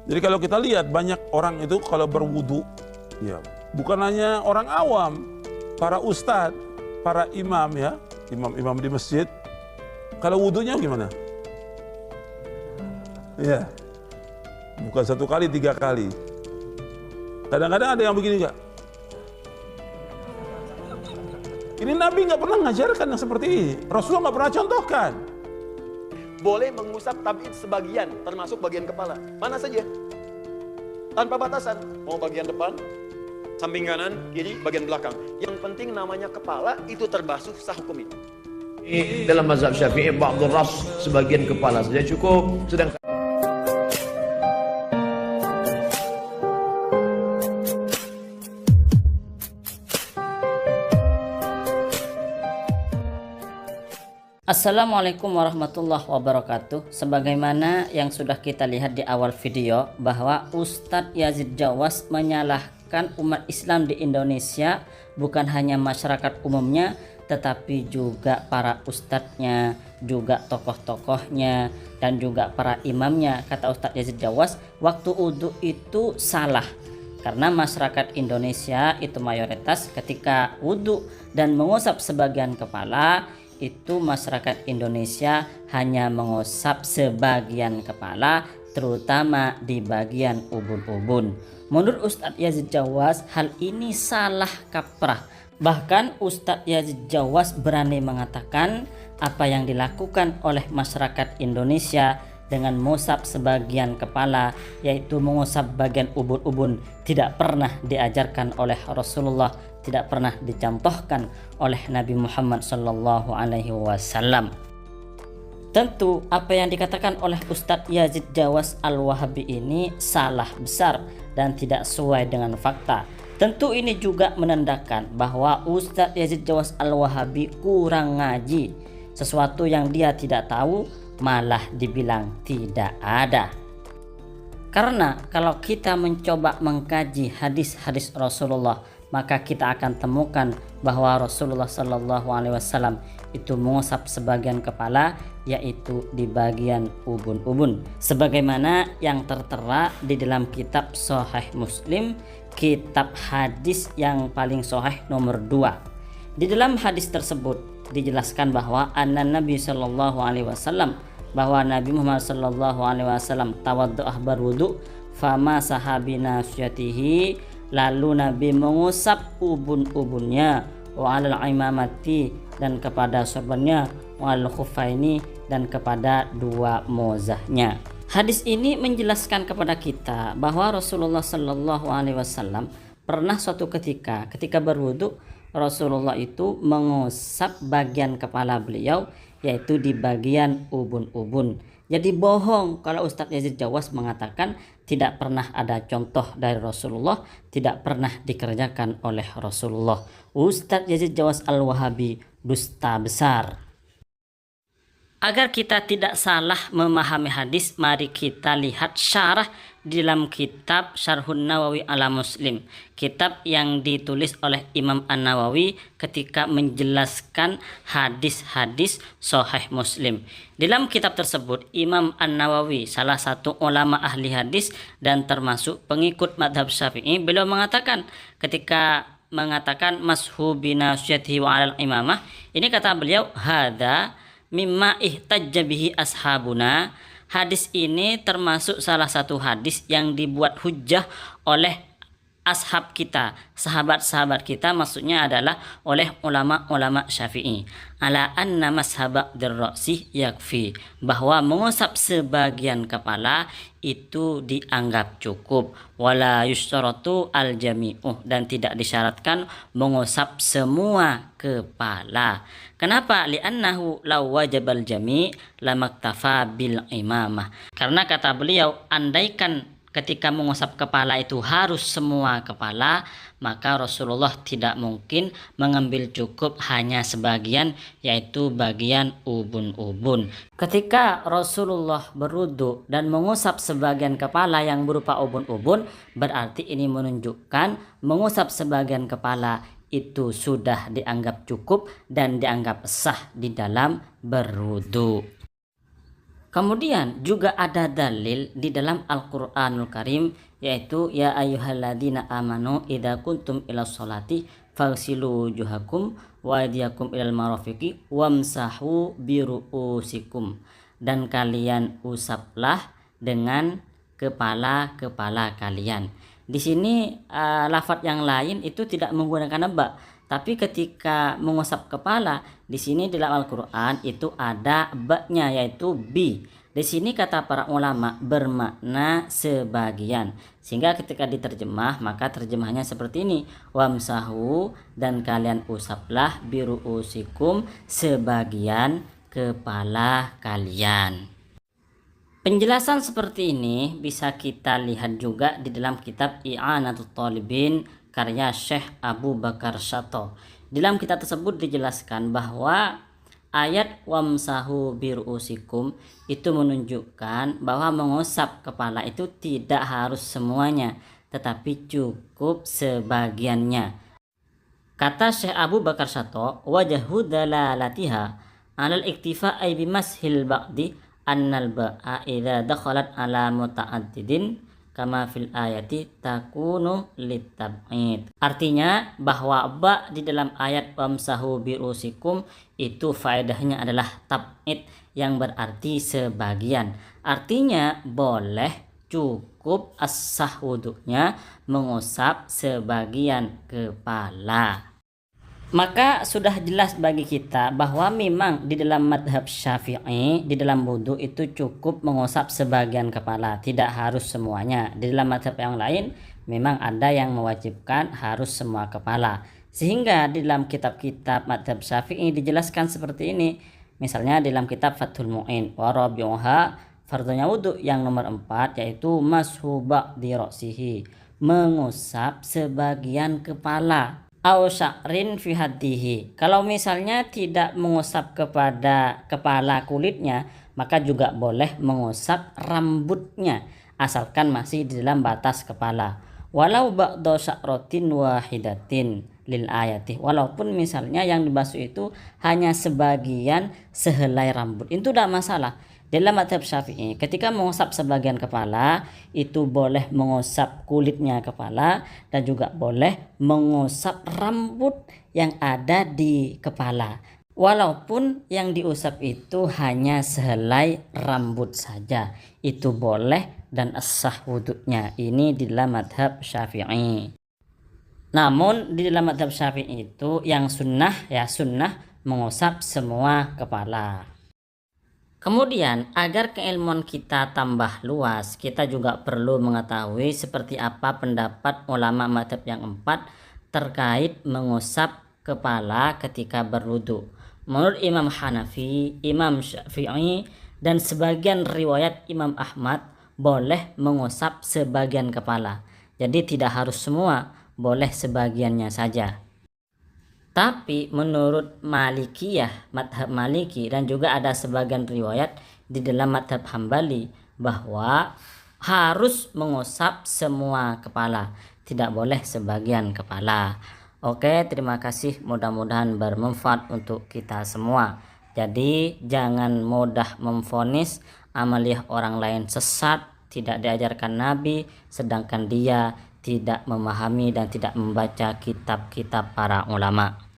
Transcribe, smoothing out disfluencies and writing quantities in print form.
Jadi kalau kita lihat banyak orang itu kalau berwudu, ya bukan hanya orang awam, para ustadz, para imam ya, imam-imam di masjid, kalau wudunya gimana? Ya, bukan 1 kali, 3 kali. Kadang-kadang ada yang begini Kak. Ini Nabi nggak pernah mengajarkan yang seperti ini. Rasulullah nggak pernah contohkan. Boleh mengusap tab'id sebagian, termasuk bagian kepala. Mana saja. Tanpa batasan. Mau bagian depan, samping kanan, kiri, bagian belakang. Yang penting namanya kepala itu terbasuh sah hukum itu. Dalam mazhab Syafi'i, ba'dul ras, sebagian kepala saja cukup. Sedangkan Assalamualaikum warahmatullahi wabarakatuh. Sebagaimana yang sudah kita lihat di awal video, bahwa Ustadz Yazid Jawas menyalahkan umat Islam di Indonesia, bukan hanya masyarakat umumnya, tetapi juga para ustadznya, juga tokoh-tokohnya, dan juga para imamnya. Kata Ustadz Yazid Jawas, waktu udhu itu salah, karena masyarakat Indonesia itu mayoritas ketika wudhu dan mengusap sebagian kepala, itu masyarakat Indonesia hanya mengusap sebagian kepala, terutama di bagian ubun-ubun. Menurut Ustadz Yazid Jawas, hal ini salah kaprah. Bahkan Ustadz Yazid Jawas berani mengatakan apa yang dilakukan oleh masyarakat Indonesia dengan mengusap sebagian kepala, yaitu mengusap bagian ubun-ubun, tidak pernah diajarkan oleh Rasulullah, tidak pernah dicontohkan oleh Nabi Muhammad SAW. Tentu apa yang dikatakan oleh Ustadz Yazid Jawas Al-Wahabi ini salah besar dan tidak sesuai dengan fakta. Tentu ini juga menandakan bahwa Ustadz Yazid Jawas Al-Wahabi kurang ngaji. Sesuatu yang dia tidak tahu malah dibilang tidak ada. Karena kalau kita mencoba mengkaji hadis-hadis Rasulullah, maka kita akan temukan bahwa Rasulullah SAW itu mengusap sebagian kepala, yaitu di bagian ubun-ubun, sebagaimana yang tertera di dalam kitab Sahih Muslim, kitab hadis yang paling sahih nomor 2. Di dalam hadis tersebut dijelaskan bahwa Nabi SAW, bahwa Nabi Muhammad SAW tawaddu'ah berwudu, fama sahabina syatihi, lalu Nabi mengusap ubun-ubunnya, wa alal imamati, dan kepada sorbannya, wa al khuffaini, dan kepada 2 mozahnya. Hadis ini menjelaskan kepada kita bahwa Rasulullah SAW pernah suatu ketika berwudu, Rasulullah itu mengusap bagian kepala beliau, yaitu di bagian ubun-ubun. Jadi bohong kalau Ustadz Yazid Jawas mengatakan tidak pernah ada contoh dari Rasulullah, tidak pernah dikerjakan oleh Rasulullah. Ustadz Yazid Jawas Al-Wahabi dusta besar. Agar kita tidak salah memahami hadis, mari kita lihat syarah di dalam kitab Syarhun Nawawi ala Muslim, kitab yang ditulis oleh Imam An-Nawawi ketika menjelaskan hadis-hadis Sahih Muslim. Di dalam kitab tersebut, Imam An-Nawawi, salah satu ulama ahli hadis dan termasuk pengikut madhab Syafi'i, beliau mengatakan ketika mengatakan mashu binasyatihi wa alal imamah, ini kata beliau, hadza mimma ihtajja bihi ashabuna. Hadis ini termasuk salah satu hadis yang dibuat hujjah oleh ashab kita, sahabat-sahabat kita, maksudnya adalah oleh ulama-ulama Syafi'i, ala anna mashaba dirra'si yakfi, bahwa mengusap sebagian kepala itu dianggap cukup, wala yustaratu al jami'u, dan tidak disyaratkan mengusap semua kepala. Kenapa? Li'annahu law wajabal jami' lamaktafa bil imamah. Karena kata beliau, andaikan ketika mengusap kepala itu harus semua kepala, maka Rasulullah tidak mungkin mengambil cukup hanya sebagian, yaitu bagian ubun-ubun. Ketika Rasulullah berwudu dan mengusap sebagian kepala yang berupa ubun-ubun, berarti ini menunjukkan mengusap sebagian kepala itu sudah dianggap cukup dan dianggap sah di dalam berwudu. Kemudian juga ada dalil di dalam Al-Qur'anul Karim, yaitu ya ayyuhalladzina amanu idza kuntum ila sholati faghsilu wujuhakum wa aydiyakum ilal marafiqi wamsahu biru'usikum, dan kalian usaplah dengan kepala-kepala kalian. Di sini lafadz yang lain itu tidak menggunakan ba, tapi ketika mengusap kepala di sini di dalam Al-Qur'an itu ada ba-nya, yaitu bi. Di sini kata para ulama bermakna sebagian, sehingga ketika diterjemah maka terjemahnya seperti ini, wamsahu, dan kalian usaplah biru'usikum, sebagian kepala kalian. Penjelasan seperti ini bisa kita lihat juga di dalam kitab I'anatul Talibin karya Syekh Abu Bakar Syato. Di dalam kitab tersebut dijelaskan bahwa ayat wamsahu biru'usikum itu menunjukkan bahwa mengusap kepala itu tidak harus semuanya, tetapi cukup sebagiannya. Kata Syekh Abu Bakar Syato, wajahu dalalatiha alal iktifa ay bimashil ba'di annal ba'a idza dakhalat ala muta'addidin kama fil ayati takunu litab'id. Artinya bahwa ba di dalam ayat wamsahu birusikum itu faedahnya adalah tab'id, yang berarti sebagian. Artinya boleh, cukup as-sah wudunya mengusap sebagian kepala. Maka sudah jelas bagi kita bahwa memang di dalam madhab Syafi'i di dalam wudu itu cukup mengusap sebagian kepala, tidak harus semuanya. Di dalam madhab yang lain memang ada yang mewajibkan harus semua kepala, sehingga di dalam kitab-kitab madhab Syafi'i dijelaskan seperti ini. Misalnya di dalam kitab Fathul Mu'in wa rabi'uha, fardunya wudu yang nomor 4 yaitu mashu ba'di ra'sihi, mengusap sebagian kepala. Au sya'rin fi haddihi, kalau misalnya tidak mengusap kepada kepala kulitnya, maka juga boleh mengusap rambutnya asalkan masih di dalam batas kepala. Walau ba'da sya'ratin wahidatin lil ayati, walaupun misalnya yang dibasuh itu hanya sebagian sehelai rambut, itu tidak masalah. Dalam madhab Syafi'i ketika mengusap sebagian kepala itu boleh mengusap kulitnya kepala dan juga boleh mengusap rambut yang ada di kepala, walaupun yang diusap itu hanya sehelai rambut saja, itu boleh dan as-sah wudunya. Ini di dalam madhab Syafi'i. Namun di dalam madhab Syafi'i itu yang sunnah mengusap semua kepala. Kemudian agar keilmuan kita tambah luas, kita juga perlu mengetahui seperti apa pendapat ulama mazhab yang 4 terkait mengusap kepala ketika berwudu. Menurut Imam Hanafi, Imam Syafi'i, dan sebagian riwayat Imam Ahmad boleh mengusap sebagian kepala. Jadi tidak harus semua, boleh sebagiannya saja. Tapi menurut Malikiyah, madhab Maliki, dan juga ada sebagian riwayat di dalam madhab Hambali bahwa harus mengusap semua kepala, tidak boleh sebagian kepala. Oke, terima kasih, mudah-mudahan bermanfaat untuk kita semua. Jadi jangan mudah memvonis amaliyah orang lain sesat, tidak diajarkan Nabi, sedangkan dia tidak memahami dan tidak membaca kitab-kitab para ulama.